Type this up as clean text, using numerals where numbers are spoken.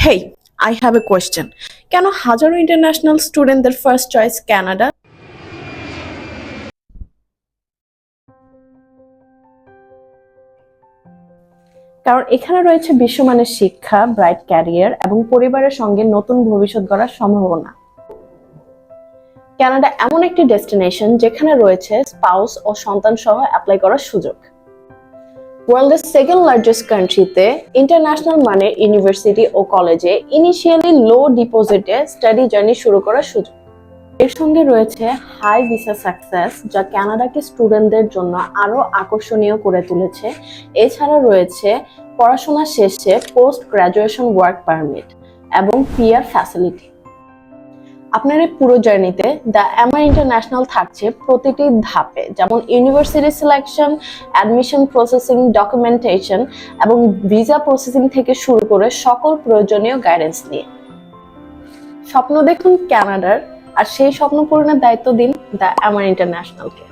Hey, I have a question. কেন হাজারো international স্টুডেন্টদের ফার্স্ট চয়েস কানাডা? কারণ এখানে রয়েছে বিশ্বমানের শিক্ষা, ব্রাইট ক্যারিয়ার এবং পরিবারের সঙ্গে নতুন ভবিষ্যৎ গড়ার সম্ভাবনা। কানাডা এমন একটি ডেস্টিনেশন যেখানে রয়েছে স্পাউস ও সন্তান সহ অ্যাপ্লাই করার সুযোগ। ওয়ার্ল্ডের সেকেন্ড লার্জেস্ট কান্ট্রিতে ইন্টারন্যাশনাল মানের ইউনিভার্সিটি ও কলেজে ইনিশিয়ালি লো ডিপোজিটে স্টাডি জার্নি শুরু করার সুযোগ। এর সঙ্গে রয়েছে হাই ভিসা সাকসেস, যা কানাডাকে স্টুডেন্টদের জন্য আরো আকর্ষণীয় করে তুলেছে। এছাড়া রয়েছে পড়াশোনা শেষে পোস্ট গ্রাজুয়েশন ওয়ার্ক পারমিট এবং পিআর ফ্যাসিলিটি। আপনার এই পুরো জার্নিতে দ্য এমআই ইন্টারন্যাশনাল থাকছে প্রতিটি ধাপে, যেমন university selection, admission processing, documentation এবং ভিসা প্রসেসিং থেকে শুরু করে সকল প্রয়োজনীয় গাইডেন্স নিয়ে। স্বপ্ন দেখুন কানাডার, আর সেই স্বপ্ন পূরণের দায়িত্ব দিন দ্য এমআই ইন্টারন্যাশনালকে।